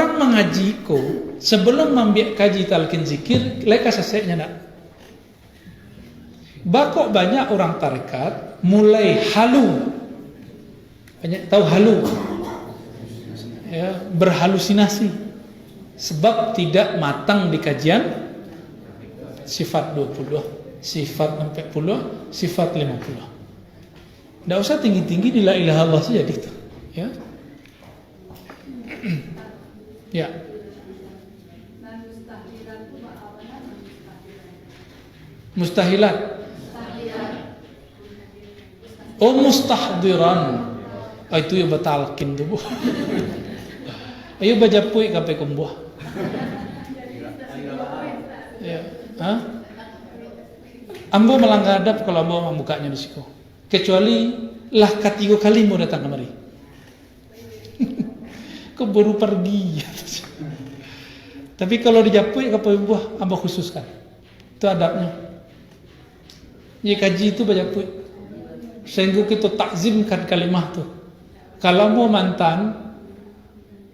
orang mengaji ko sebelum membiak kaji talqin zikir leka seseknya nak. Bakok banyak orang tarekat mulai halu. Banyak tahu halu. Ya, berhalusinasi sebab tidak matang di kajian sifat 20, sifat 40, sifat 50. Tidak usah tinggi-tinggi di la ilaha illallah saja gitu. Ya. Ya. Mustahilat. Oh, mustahdiran. Itu ya batalkin tu bu. Ayo baca puik kape kumbuh. Ya. Hah? Ambo melanggar adab kalau ambo membukanya di siku. Kecuali lah ketiga kali mau datang kemari. Kau baru pergi. Tapi kalau dijapui kape buah ambo khususkan. Itu adabnya. Jadi kaji itu baca puik. Sehingga kita takzimkan kalimah tu. Kalau mau mantan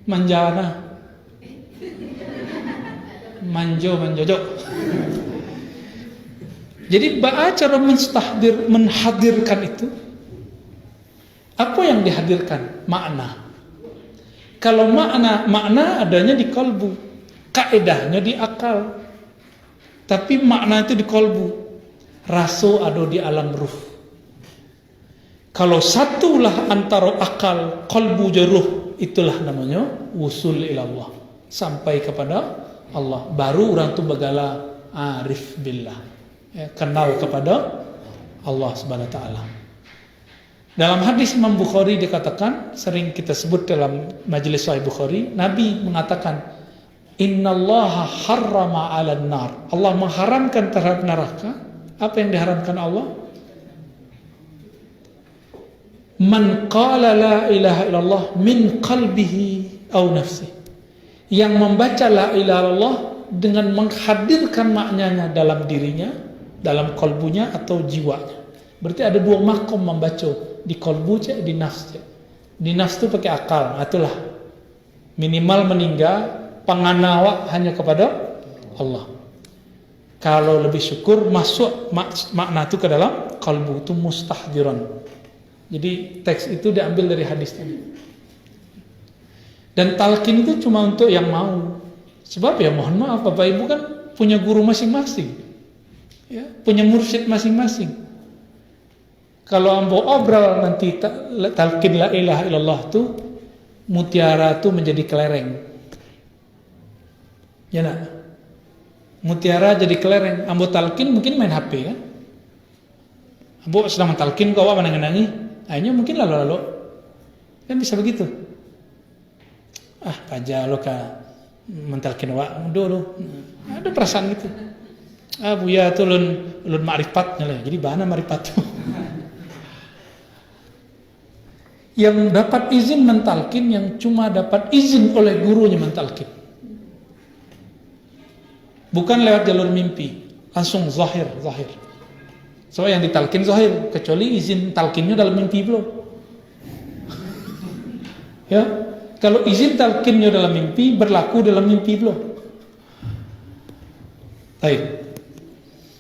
manjana manjojok. Jadi cara menghadirkan itu apa yang dihadirkan? Makna. Kalau makna adanya di kalbu, kaedahnya di akal. Tapi makna itu di kalbu, raso ada di alam ruh. Kalau satulah antara akal, kalbu, ruh, itulah namanya wusul ilallah, sampai kepada Allah. Baru orang tu bagala arif billah, ya, kenal kepada Allah Subhanahu wa taala. Dalam hadis Imam Bukhari dikatakan, sering kita sebut dalam majelis Sahih Bukhari, Nabi mengatakan, innallaha harrama 'alan nar. Allah mengharamkan terhadap neraka. Apa yang diharamkan Allah? Man qala la ilaha illallah min qalbihi aw nafsihi. Yang membaca la ilaha illallah dengan menghadirkan maknanya dalam dirinya, dalam kalbunya atau jiwanya. Berarti ada dua makom membaca, di kalbu je, di nafs je. Di nafs tu pakai akal, itulah minimal meninggal penganawa hanya kepada Allah. Kalau lebih syukur masuk makna itu ke dalam kalbu, itu mustahdiran. Jadi teks itu diambil dari hadis tadi. Dan talqin itu cuma untuk yang mau. Sebab ya mohon maaf Bapak Ibu kan punya guru masing-masing, ya, punya mursyid masing-masing. Kalau ambo obrol nanti talqin la ilaha illallah tu mutiara tu menjadi kelereng. Ya nak? Mutiara jadi kelereng. Ambo talqin mungkin main HP kan? Ambo sedang mentalqin kau apa menangi? Akhirnya mungkin lalu-lalu kan bisa begitu. Paja lo ka mentalkin wa dulu. Ada perasaan gitu. Buya tu lun ma'rifatnya lah. Jadi bahana ma'rifat tu. Yang dapat izin mentalkin yang cuma dapat izin oleh gurunya mentalkin. Bukan lewat jalur mimpi, langsung zahir. So yang ditalkin zahir, kecuali izin talkinnya dalam mimpi belum. Ya, kalau izin talkinnya dalam mimpi berlaku dalam mimpi belum. Baik.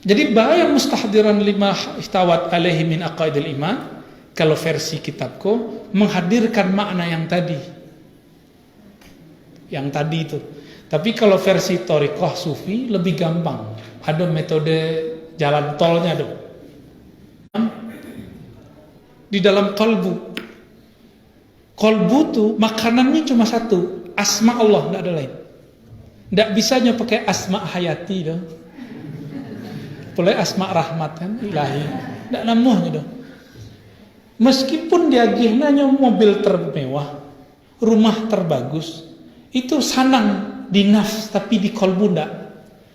Jadi bahaya mustahdiran lima istawat alaihi min aqaidil iman. Kalau versi kitabku menghadirkan makna yang tadi. Yang tadi itu. Tapi kalau versi thariqah sufi lebih gampang. Ada metode jalan tolnya ada. Di dalam kalbu tuh makanannya cuma satu, asma Allah, tidak ada lain. Tidak bisanya pakai asma hayati dong, boleh asma rahmat kan ilahi, tidak namuhnya dong. Meskipun dia gihnanya mobil termewah, rumah terbagus, itu sanang di nafs tapi di kalbu tidak.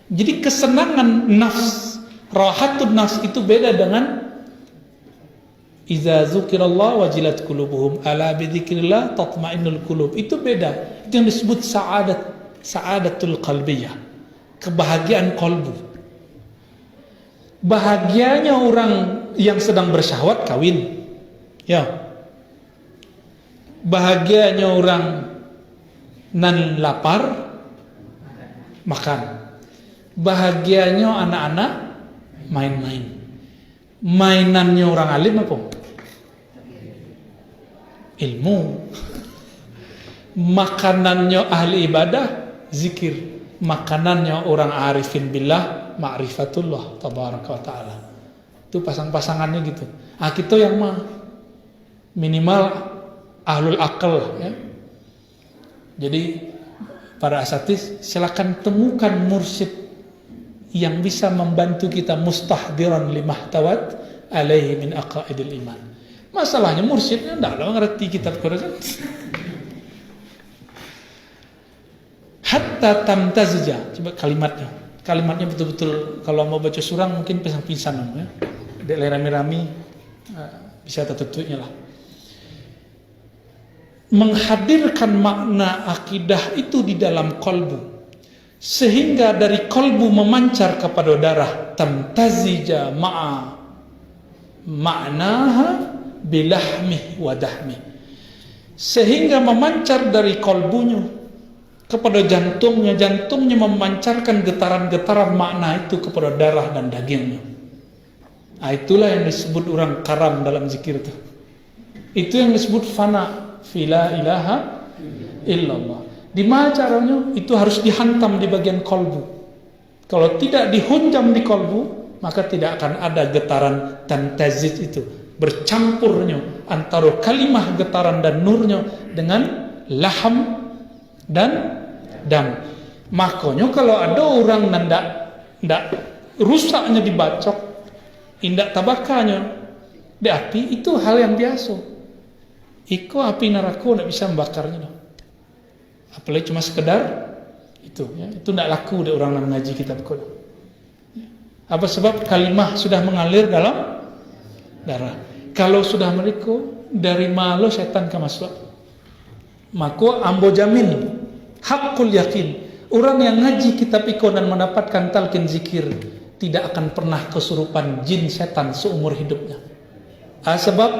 Jadi kesenangan nafs, rahatun nafs itu beda dengan iza zukirallah wajilat qulubuhum ala bidzikrillah tatmainnul qulub. Itu beda. Itu yang disebut sa'adatul qalbiyah, kebahagiaan kalbu. Bahagianya orang yang sedang bersyahwat kawin, ya. Bahagianya orang nan lapar makan. Bahagianya anak-anak main-main. Mainannya orang alim apa? Ilmu. Makanannya ahli ibadah, zikir. Makanannya orang arifin billah, ma'rifatullah tabaraka wa ta'ala. Itu pasang-pasangannya gitu. Kita yang minimal ahlul akal ya. Jadi para asatidz silakan temukan mursyid yang bisa membantu kita mustahdiran limahtawat alaihi min aqaidil iman. Masalahnya mursyidnya enggak ngerti kitab Quran. Hatta tamtazija, coba kalimatnya. Kalimatnya betul-betul kalau mau baca surang mungkin pisang-pisang ya. Dek rami-rami bisa tertutunya lah. Menghadirkan makna akidah itu di dalam kolbu, sehingga dari kolbu memancar kepada darah. Tamtazija ma'a ma'naha bilahmih wadahmih, sehingga memancar dari kolbunya kepada jantungnya, jantungnya memancarkan getaran-getaran makna itu kepada darah dan dagingnya. Itulah yang disebut orang karam dalam zikir itu. Itu yang disebut fana, la ilaha illallah. Di mana caranya? Itu harus dihantam di bagian kolbu. Kalau tidak dihunjam di kolbu, maka tidak akan ada getaran tamtazij itu. Bercampurnya antara kalimah getaran dan nurnya dengan laham dan dam. Makanya kalau ada orang ndak rusaknya dibacok, indak tabakanya di api, itu hal yang biasa. Iko api neraka ndak bisa membakarnya. Apalagi cuma sekedar itu ya. Itu ndak laku deh orang yang ngaji kitab Quran. Apa sebab kalimah sudah mengalir dalam darah. Kalau sudah mereka dari malo setan ke masuk. Maka ambo jamin hakul yakin, orang yang ngaji kitab iko dan mendapatkan talqin zikir tidak akan pernah kesurupan jin setan seumur hidupnya. Sebab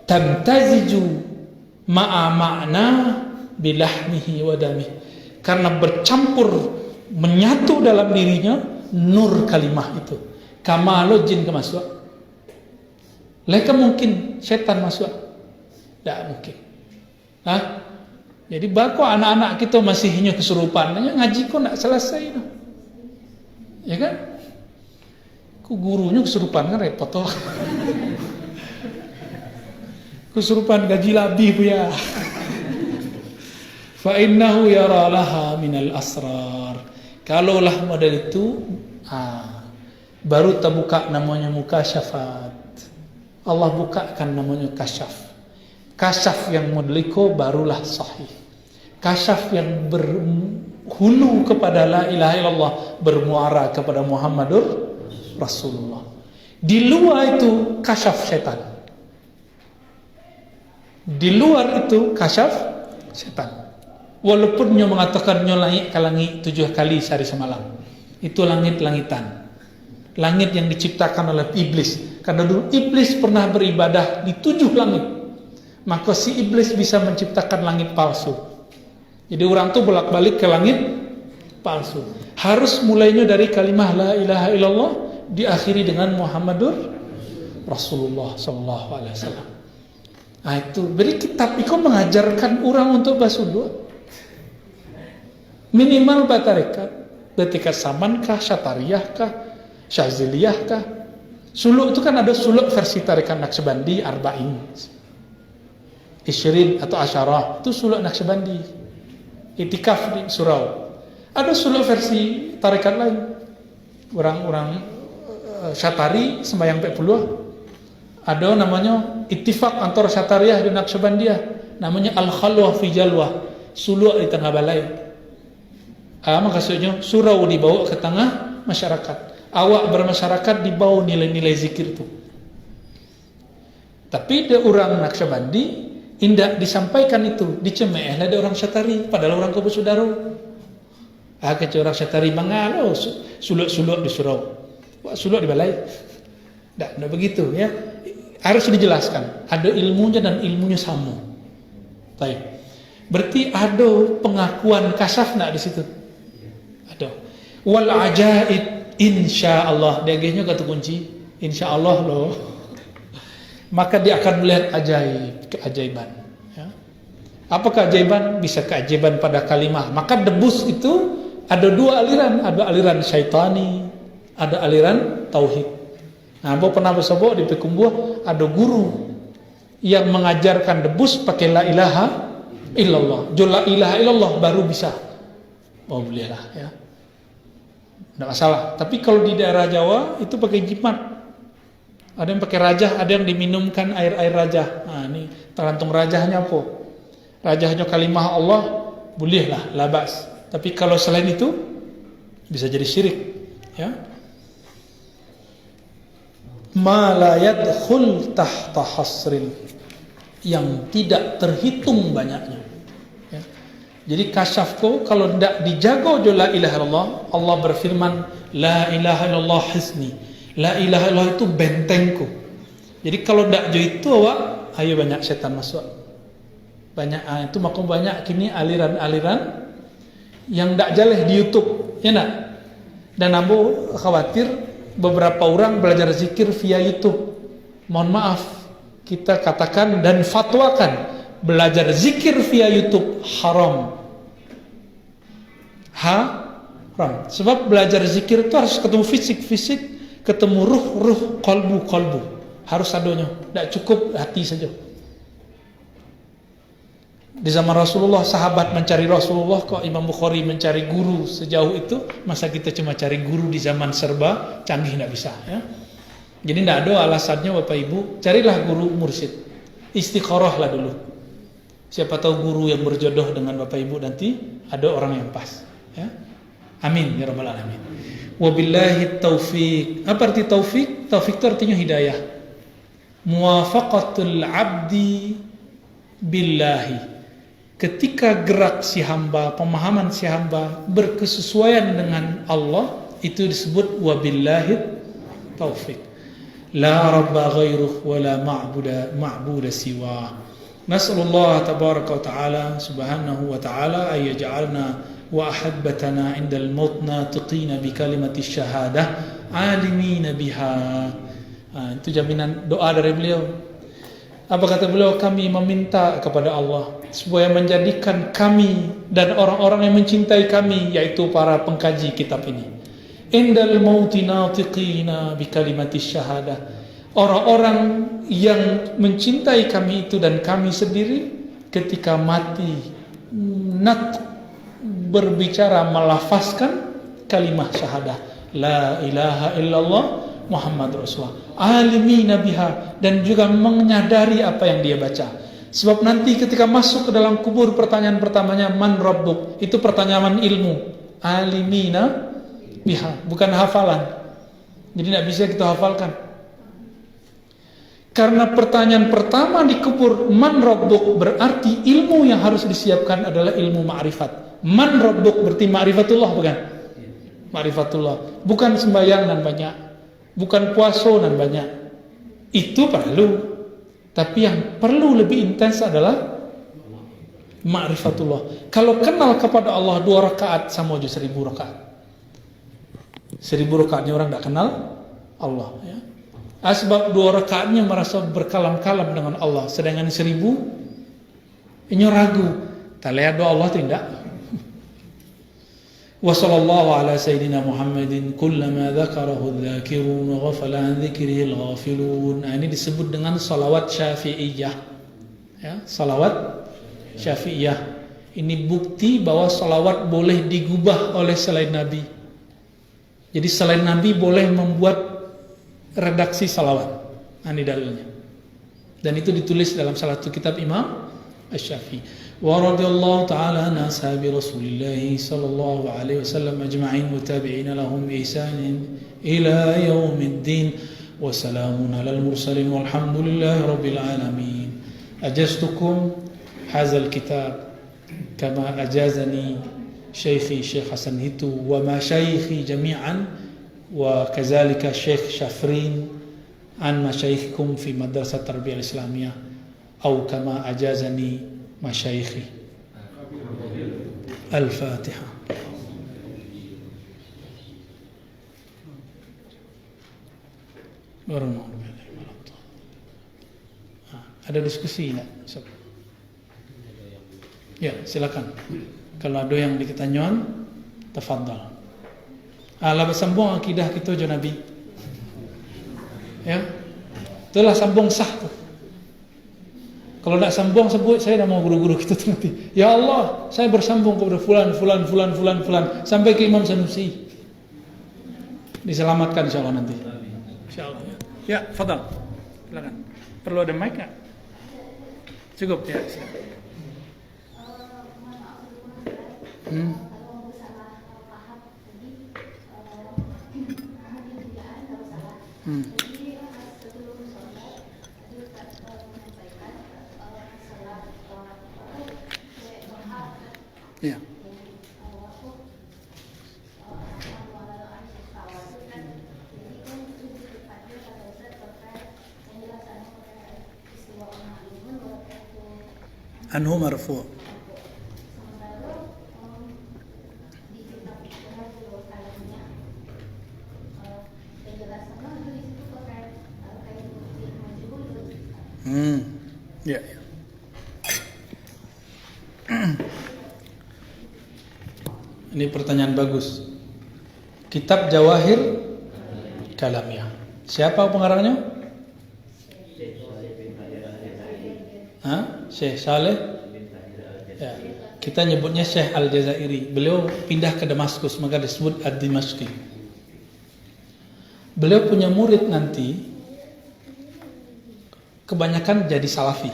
tamtaziju ma'a ma'na bilahmihi wa damih, karena bercampur menyatu dalam dirinya nur kalimah itu. Kamalo jin kemasuk. Leka mungkin setan masuk? Tidak mungkin. Jadi bako anak-anak kita masih hanya kesurupan, ngaji kok nak selesai no. Ya kan? Ku gurunya kesurupan kan repot toh. Kesurupan gaji labih ya. Fa innahu yara laha minal asrar. Kalaulah model itu baru terbuka namanya mukasyafat. Allah bukakan namanya kasyaf. Kasyaf yang modliko barulah sahih. Kasyaf yang berhulu kepada la ilaha illallah, bermuara kepada Muhammadur Rasulullah. Di luar itu kasyaf setan. Di luar itu kasyaf setan. Walaupun nyo mengatakan nyo naik ke langit 7 kali sehari semalam. Itu langit-langitan. Langit yang diciptakan oleh iblis. Karena dulu iblis pernah beribadah di 7 langit. Maka si iblis bisa menciptakan langit palsu. Jadi orang tuh bolak-balik ke langit palsu. Harus mulainya dari kalimah la ilaha illallah, diakhiri dengan Muhammadur Rasulullah sallallahu alaihi wasallam. Itu beri kitab itu mengajarkan orang untuk basudua. Minimal batarekat, betikat saman kah, syatariyah kah, syaziliyah kah. Suluk itu kan ada suluk versi tarikat Naqsyabandi arba'in. Isyirin atau asyarah itu suluk Naqsyabandi. Itikaf di surau. Ada suluk versi tarekat lain. Orang-orang syatari sembahyang 40. Ada namanya ittifaq antara syatariyah dan Naqsyabandiyah. Namanya al-khalwah fi jalwah. Suluk di tengah balai. Maksudnya surau dibawa ke tengah masyarakat. Awak bermasyarakat dibawa nilai-nilai zikir itu. Tapi ada orang Naqsyabandi indak disampaikan itu, dicemeh ada orang syatari, padahal orang kubu saudara. Ke orang syatari mangalo suluk-suluk di surau. Wah, suluk di balai. Tidak begitu ya. Harus dijelaskan. Ada ilmunya dan ilmunya sama. Baik. Berarti ada pengakuan kasyaf enggak di situ? Ada. Wal ajaib insyaallah. DG-nya kata kunci insyaallah loh. Maka dia akan melihat ajaib, keajaiban. Ya. Apa keajaiban? Bisa keajaiban pada kalimah. Maka debus itu ada dua aliran, ada aliran syaitani, ada aliran tauhid. Nah, bo pernah bersabok di Pekumbuh ada guru yang mengajarkan debus pakai la ilaha illallah. Jo la ilaha illallah baru bisa. Oh, bolehlah ya. Tidak masalah. Tapi kalau di daerah Jawa itu pakai jimat. Ada yang pakai rajah, ada yang diminumkan air-air rajah. Nah, ini tergantung rajahnya apa. Rajahnya kalimah Allah, bolehlah, labas. Tapi kalau selain itu bisa jadi syirik, ya. Ma la yadkhul tahta hasrin, yang tidak terhitung banyaknya. Ya. Jadi kasyafku kalau tidak dijaga oleh la ilaha illallah, Allah berfirman la ilaha illallah hisni. La ilaha illallah itu bentengku. Jadi kalau tidak jo itu awak, ayo banyak setan masuk. Banyak itu maka banyak kini aliran-aliran yang tidak jaleh di YouTube, ya nak. Dan ambo khawatir beberapa orang belajar zikir via YouTube. Mohon maaf, kita katakan dan fatwakan belajar zikir via YouTube haram. Haram. Sebab belajar zikir itu harus ketemu fisik, ketemu ruh, kolbu. Harus adanya. Tidak cukup hati saja. Di zaman Rasulullah, sahabat mencari Rasulullah, kok Imam Bukhari mencari guru sejauh itu, masa kita cuma cari guru di zaman serba canggih, tidak bisa ya. Jadi tidak ada alasannya Bapak Ibu, carilah guru mursyid, istikharahlah dulu. Siapa tahu guru yang berjodoh dengan Bapak Ibu nanti ada orang yang pas ya. Amin ya rabbal alamin. Wabillahi taufiq. Apa arti taufik? Taufik itu artinya hidayah. Muwafaqatul abdi billahi. Ketika gerak si hamba, pemahaman si hamba berkesesuaian dengan Allah, itu disebut wabillahi taufik. La rabba ghairuh wa la ma'buda siwa. Nas'alullah tabaraka wa ta'ala subhanahu wa ta'ala ay yaj'alna wa ahabbatana 'indal maut natiqina bi kalimati syahadah alimina biha. Itu jaminan doa dari beliau. Apa kata beliau? Kami meminta kepada Allah supaya menjadikan kami dan orang-orang yang mencintai kami, yaitu para pengkaji kitab ini, indal mauti natiqina bi kalimati syahadah, orang-orang yang mencintai kami itu dan kami sendiri ketika mati berbicara, melafazkan kalimah syahadah la ilaha illallah Muhammad Rasulullah, alimina biha, dan juga menyadari apa yang dia baca. Sebab nanti ketika masuk ke dalam kubur, pertanyaan pertamanya man rabbuk, itu pertanyaan ilmu. Alimina biha, bukan hafalan. Jadi tidak bisa kita hafalkan. Karena pertanyaan pertama di kubur man rabbuk, berarti ilmu yang harus disiapkan adalah ilmu ma'rifat. Man rabbuk berarti ma'rifatullah, bukan? Ma'rifatullah, bukan sembahyang dan banyak, bukan puasa dan banyak. Itu perlu. Tapi yang perlu lebih intens adalah ma'rifatullah. Kalau kenal kepada Allah 2 rakaat sama aja 1000 rakaat. 1000 rakaatnya orang tidak kenal Allah ya. Sebab 2 rakaatnya merasa berkalam-kalam dengan Allah, sedangkan 1000 ini ragu. Tak lihat doa Allah tidak. Wa sallallahu ala sayyidina Muhammadin kullama dzakarahu dzakirun wa ghafala an dzikrihi al-ghafilun. Nah, ini disebut dengan salawat syafi'iyah. Ya, salawat syafi'iyah. Ini bukti bahwa salawat boleh digubah oleh selain Nabi. Jadi selain Nabi boleh membuat redaksi salawat. Nah, ini dalilnya. Dan itu ditulis dalam salah satu kitab Imam Asy-Syafi'i. ورضي الله تعالى عن أصحاب رسول الله صلى الله عليه وسلم أجمعين وتابعين لهم بإحسان إلى يوم الدين وسلام على المرسلين والحمد لله رب العالمين. أجزتكم هذا الكتاب كما أجازني شيخي الشيخ حسن هيتو ومشايخي جميعا وكذلك الشيخ شافرين عن مشايخكم في مدرسة التربية الإسلامية أو كما أجازني masyayikhi. Al-Fatihah. Ada diskusi enggak? Ya, silakan. Kalau ada yang diketanyuan, tafadhal. Ala sambung akidah kita jo Nabi. Ya. Itulah sambung sah tuh. Kalau tidak sambung sebut, saya dah mau guru-guru kita tuh nanti. Ya Allah, saya bersambung kepada fulan sampai ke Imam Sanusi. Diselamatkan insyaallah nanti. Insyaallah. Ya, fadal. Silakan. Perlu ada mic enggak? Cukup ya. Ya. Anhu marfu'. Ya. Ini pertanyaan bagus. Kitab Jawahir Kalamiyah. Siapa pengarangnya? Syekh Saleh. Ya. Kita nyebutnya Syekh Al-Jazairi. Beliau pindah ke Damaskus, maka disebut Ad-Dimashqi. Beliau punya murid nanti kebanyakan jadi Salafi.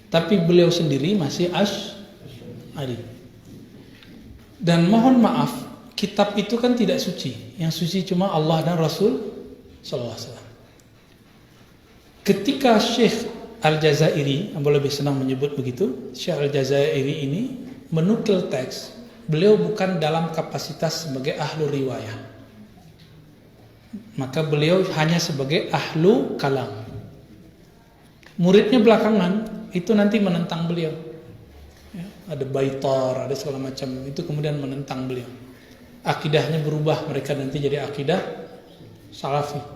Tapi beliau sendiri masih Asy'ari. Dan mohon maaf, kitab itu kan tidak suci. Yang suci cuma Allah dan Rasul sallallahu alaihi wasallam. Ketika Syekh Al-Jazairi, Amba lebih senang menyebut begitu, Syekh Al-Jazairi ini menukil teks, beliau bukan dalam kapasitas sebagai ahlu riwayah. Maka beliau hanya sebagai ahlu kalam. Muridnya belakangan itu nanti menentang beliau. Ya, ada Baitar, ada segala macam, itu kemudian menentang beliau. Akidahnya berubah, mereka nanti jadi akidah Salafi.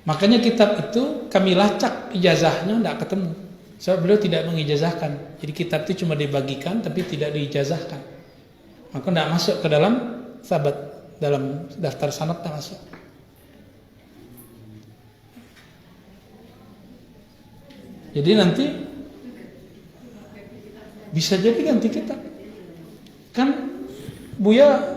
Makanya kitab itu kami lacak ijazahnya, tidak ketemu. Sebab beliau tidak mengijazahkan. Jadi kitab itu cuma dibagikan tapi tidak diijazahkan. Maka tidak masuk ke dalam sahabat, dalam daftar sanad tidak masuk. Jadi nanti bisa jadi ganti kitab. Kan Buya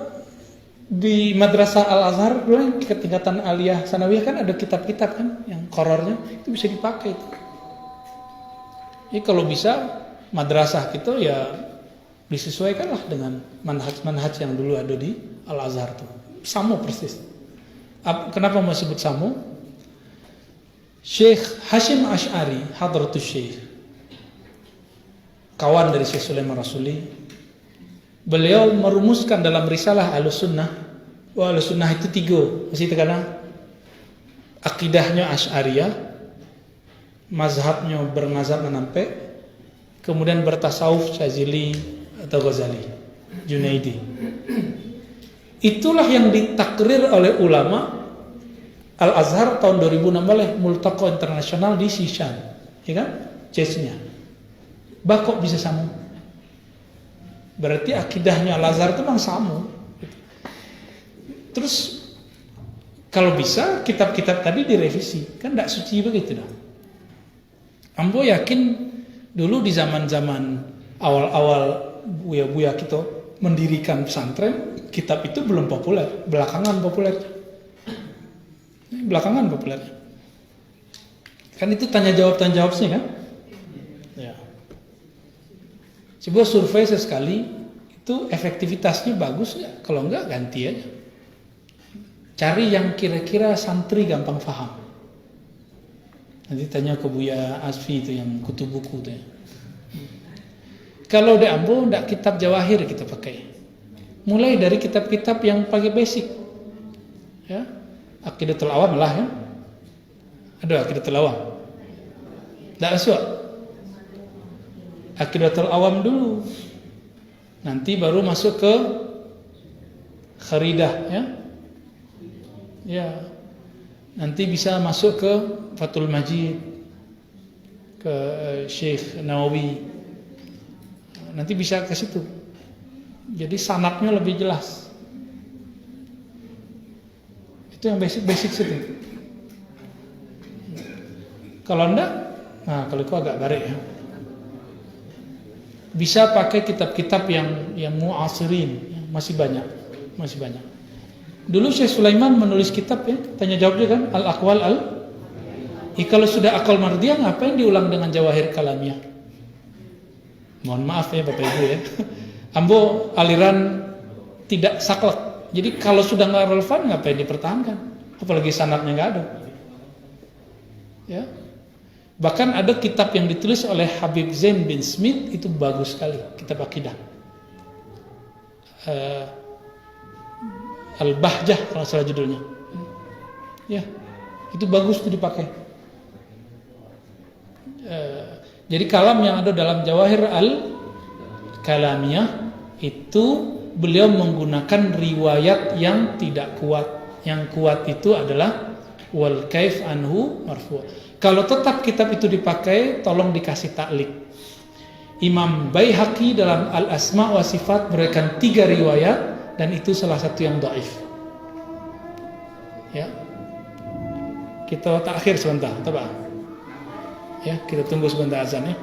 di Madrasah Al-Azhar dulu tingkatan aliyah sanawiyah kan ada kitab-kitab kan yang korornya itu bisa dipakai itu. Jadi kalau bisa madrasah gitu ya disesuaikanlah dengan manhaj yang dulu ada di Al-Azhar tuh. Sama persis. Kenapa mau sebut sama? Syekh Hashim Asy'ari Hadratus Syekh, kawan dari Syekh Sulaiman Rasuli, beliau merumuskan dalam risalah Ahlussunnah. Ahlussunnah itu 3, masih terkadang akidahnya Asy'ariyah, mazhabnya bermazhab menampe, kemudian bertasawuf Syazili atau Ghazali, Junaidi. Itulah yang ditakrir oleh ulama Al-Azhar tahun 2016 Multaqa Internasional di Sishan, ya kan? Chesnya. Kok bisa sama? Berarti akidahnya Al-Azhar itu memang sama. Terus kalau bisa kitab-kitab tadi direvisi, kan tidak suci begitu dah. Ambo yakin dulu di zaman-zaman awal-awal buya-buya kita mendirikan pesantren, kitab itu belum populer, belakangan populer. Kan itu tanya jawab sih kan? Ya. Coba survei sesekali, itu efektivitasnya bagus ya. Kalau enggak ganti aja. Cari yang kira-kira santri gampang paham. Nanti tanya ke Buya Asfi itu yang kutu buku itu ya. Kalau di Ambo enggak kitab Jawahir kita pakai. Mulai dari kitab-kitab yang pakai basic. Ya. Aqidatul Awam lah ya. Ada Aqidatul Awam. Enggak masuk. Aqidatul Awam dulu. Nanti baru masuk ke Kharidah ya. Ya. Nanti bisa masuk ke Fathul Majid, ke Syekh Nawawi. Nanti bisa ke situ. Jadi sanadnya lebih jelas. Itu yang basic situ. Kalau enggak, nah kalau itu agak garik ya. Bisa pakai kitab-kitab yang mu'asirin, masih banyak. Dulu Syekh Sulaiman menulis kitab ya, tanya jawab dia kan, Al-Aqwal kalau sudah akal mardiyah ngapain diulang dengan jawahir kalamiyah? Mohon maaf ya Bapak Ibu ya. Ambo aliran tidak saklek. Jadi kalau sudah nggak relevan ngapain dipertahankan? Apalagi sanadnya nggak ada. Ya. Bahkan ada kitab yang ditulis oleh Habib Zain bin Smith, itu bagus sekali, kitab akidah. Al-Bahjah kalau salah judulnya. Ya, itu bagus tuh dipakai. Jadi kalam yang ada dalam Jawahir Al-Kalamiyah itu beliau menggunakan riwayat yang tidak kuat. Yang kuat itu adalah wal kaif anhu marfu'. Kalau tetap kitab itu dipakai, tolong dikasih taklik. Imam Baihaqi dalam Al-Asma wa Sifat berikan 3 riwayat dan itu salah satu yang dhaif. Ya. Kita takhir sebentar, coba. Ya, kita tunggu sebentar azan ya.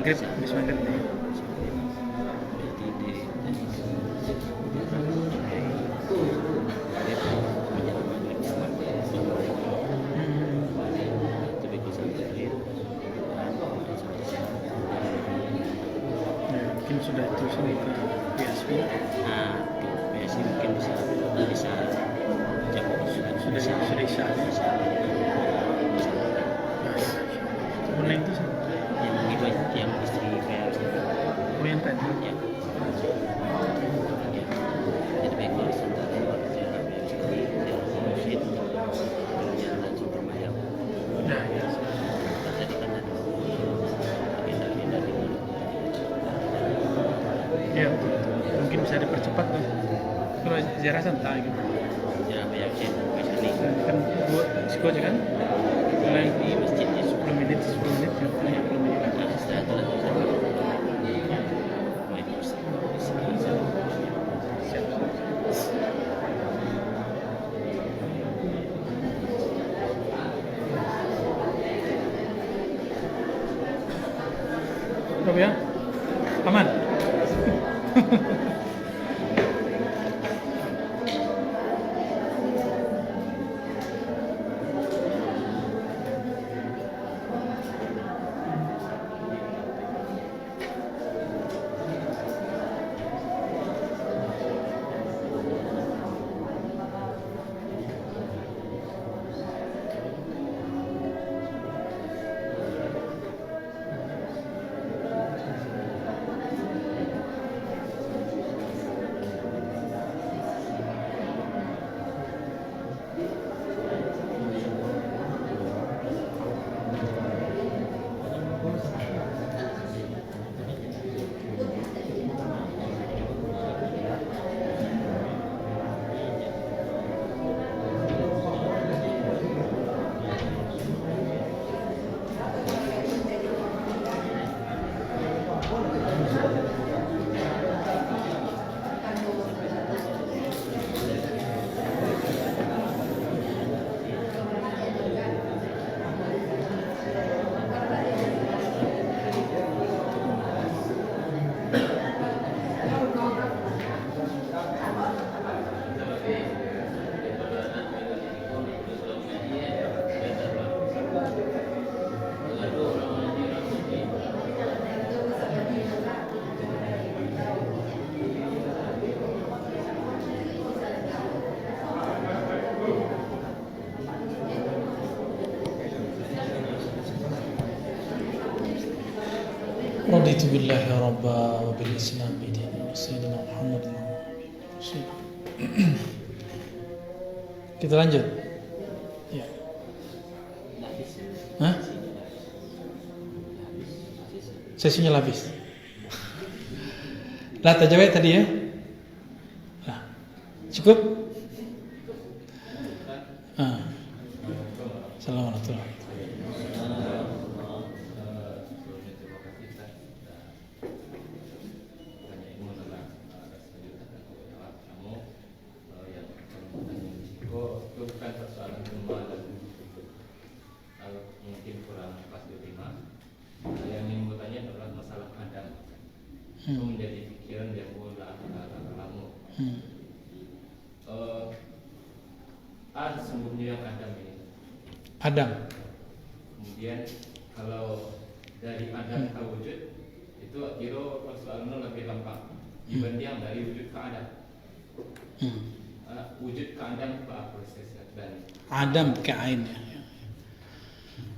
maghrib, habis maghrib nih. Mungkin sudah terus ini ke PSP. Nah, PSP mungkin bisa sudah bisa. Boleh itu sih. Yang itu yang istri PLC. Oh yang tadi. Ya. Ya. Jadi baik kalau sebentar PLC sejarah santai gitu. Ya banyak sih biasanya. Kan buat sekolah aja kan. Mulai Di masjidnya 10 menit, 10 menit, ya, hanya 10 menit. nah, setelah itu langsung saya mulai berusaha. Siap. Rob ya? Aman? Raditu billahi rabba wa bil islam dinan wa sayyidina Muhammad. Kita lanjut. Ya. Hah? Sesinya habis. Lah tajawid tadi ya? Nah, cukup? Assalamualaikum. Itu bukan persoalan rumah dan kalau mungkin kurang pas diterima. Yang ingin bertanya adalah masalah Adam. Itu menjadi pikiran yang mulai lama. Ada sesungguhnya yang Adam ini. Adam. Kemudian kalau dari Adam ke wujud itu kira persoalannya lebih gampang dibanding dari wujud ke Adam. Wujud ke Adam apa prosesnya dan Adam kain.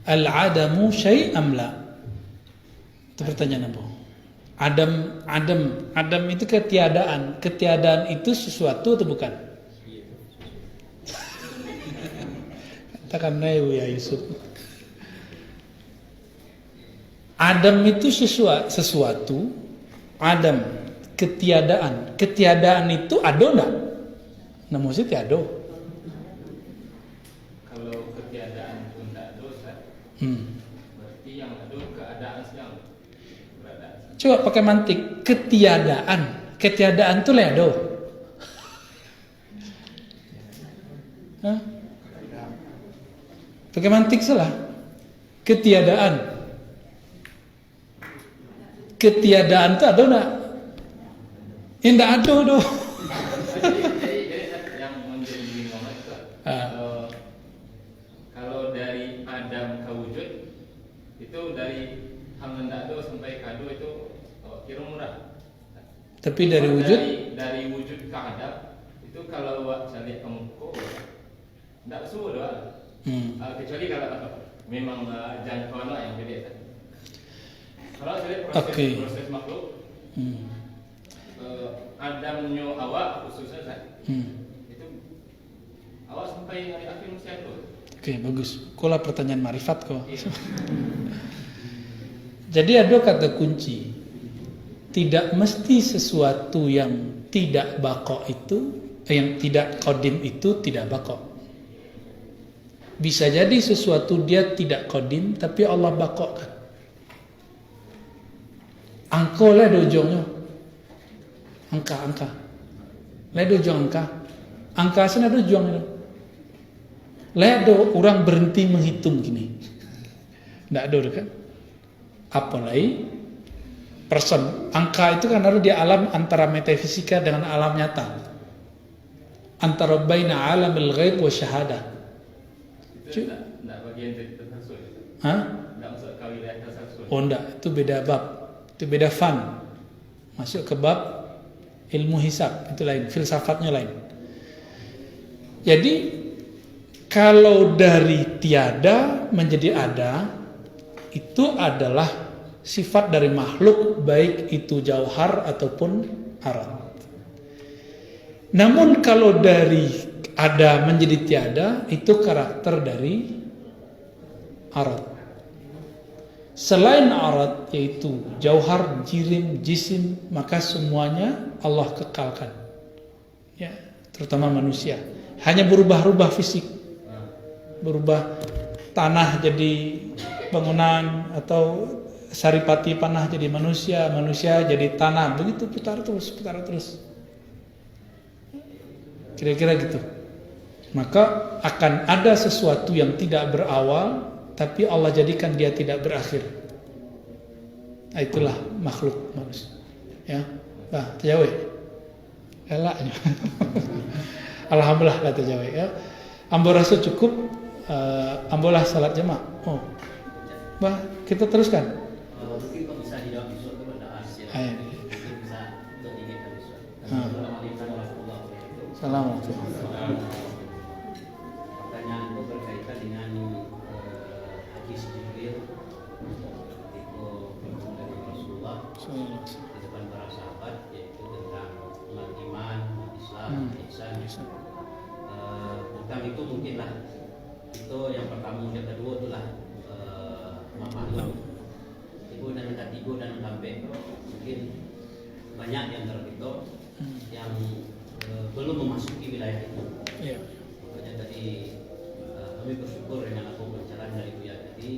Al-adamu syai' am la? Itu pertanyaan apa? Adam itu ketiadaan. Ketiadaan itu sesuatu atau bukan? Katakan ya Yusuf. Adam itu sesuatu. Adam ketiadaan. Ketiadaan itu ada enggak? Namun sih tiada. kalau ketiadaan itu tidak dosa, berarti yang ada keadaan sedang beradaan. Coba pakai mantik. Ketiadaan itu ledo. Hah? Pakai mantik salah. Ketiadaan itu ada enggak? Enggak ada doh. Jadi yang menjadi bingung itu kalau dari Adam ke wujud itu dari hal tidak ada sampai kado itu kira murah. Tapi dari wujud dari wujud ke Adam itu kalau saya lihat kamu kok tidak suruh doa. Kecuali kalau memang jangkauan yang gede. Kalau saya lihat proses makhluk, Adamnya awak khususnya saya, itu awak sampai hari akhir mesti ada. Oke, bagus. Kola pertanyaan marifat kok. Jadi ada kata kunci. Tidak mesti sesuatu yang tidak bako itu yang tidak qadim itu tidak baqa. Bisa jadi sesuatu dia tidak qadim tapi Allah baqakan. Angka lah dojongnya. Angka. Lah dojong angka. Angka sana dojong itu. Lah do orang berhenti menghitung gini. Ndak ada kan? Apalagi person. Angka itu kan harus di alam antara metafisika dengan alam nyata. Antara baina alamil ghaib wa syahadah. Itu enggak bagian dari tasalsul. Hah? Enggak masuk ke wilayah tasalsul. Oh enggak, itu beda bab. Itu beda fan. Masuk ke bab ilmu hisab, itu lain, filsafatnya lain. Jadi kalau dari tiada menjadi ada, itu adalah sifat dari makhluk, baik itu jauhar ataupun arad. Namun kalau dari ada menjadi tiada, itu karakter dari arad. Selain arad, yaitu jauhar, jirim, jisim, maka semuanya Allah kekalkan. Ya, terutama manusia. Hanya berubah-ubah fisik. Berubah tanah jadi bangunan, atau saripati panah jadi manusia, manusia jadi tanah, begitu putar terus. Kira-kira gitu. Maka akan ada sesuatu yang tidak berawal, tapi Allah jadikan dia tidak berakhir. Nah, itulah makhluk manusia. Ya, nah, terjawab. Elaknya. Alhamdulillah lah terjawab ya. Ambo rasa cukup. Ambolah salat jemaah. Oh, bah kita teruskan. Mungkin kok bisa dijawab besok itu ada hasil. Mungkin bisa untuk diingatkan besok. Assalamualaikum warahmatullahi wabarakatuh. Assalamualaikum. Pertanyaan itu berkaitan dengan hadis Jibril itu dari Rasulullah di depan para sahabat, yaitu tentang iman, Islam, ihsan. Tentang itu mungkinlah itu yang pertama, yang kedua itulah makhluk ibu dan ketiga dan sampai mungkin banyak yang terbentuk yang belum memasuki wilayah itu. Ya. Makanya tadi kami bersyukur dengan apa pembicaraan dari Buya tadi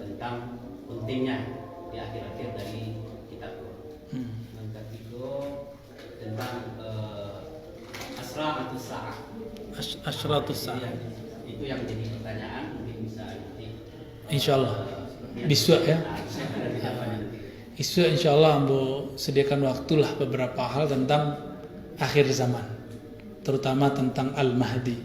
tentang pentingnya di akhir-akhir dari kitab. Yang ketiga tentang asratus sa'ah. Asyratus sa'ah. Itu yang jadi pertanyaan, mungkin bisa nanti Insyaallah. Besok ya. Isu insyaallah ambo sediakan waktulah beberapa hal tentang akhir zaman, terutama tentang Al-Mahdi.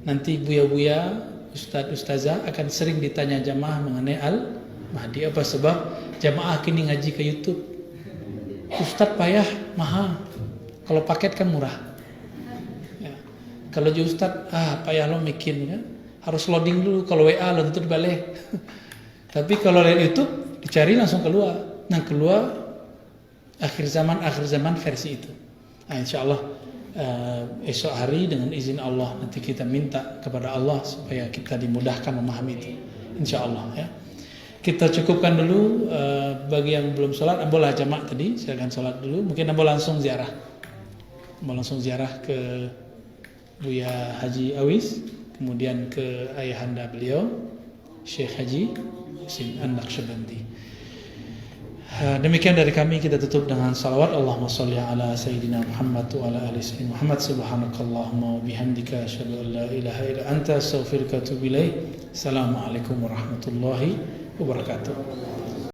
Nanti buya-buya, ustaz-ustazah akan sering ditanya jamaah mengenai Al-Mahdi. Apa sebab jamaah kini ngaji ke YouTube? Ustaz payah, mahal. Kalau paket kan murah. Ya. Kalau jadi ustaz, payah lo bikin kan? Harus loading dulu. Kalau WA lo tentu dibalik. Tapi kalau lihat YouTube dicari langsung keluar. Nah keluar akhir zaman versi itu. Nah, insyaallah esok hari dengan izin Allah nanti kita minta kepada Allah supaya kita dimudahkan memahami itu. Insyaallah ya. Kita cukupkan dulu bagi yang belum sholat, ambolah jamaah tadi, silakan sholat dulu. Mungkin ambo langsung ziarah. Ambo langsung ziarah ke Buya Haji Awis, kemudian ke ayahanda beliau Syekh Haji Husin An-Naqsyabandi. Demikian dari kami, kita tutup dengan salawat. Allahumma sholli ala sayyidina Muhammad wa ala ali sayyidina Muhammad. Subhanakallahumma wa bihamdika asyhadu an la ilaha illa anta astaghfiruka wa atubu ilaik. Assalamualaikum warahmatullahi wabarakatuh.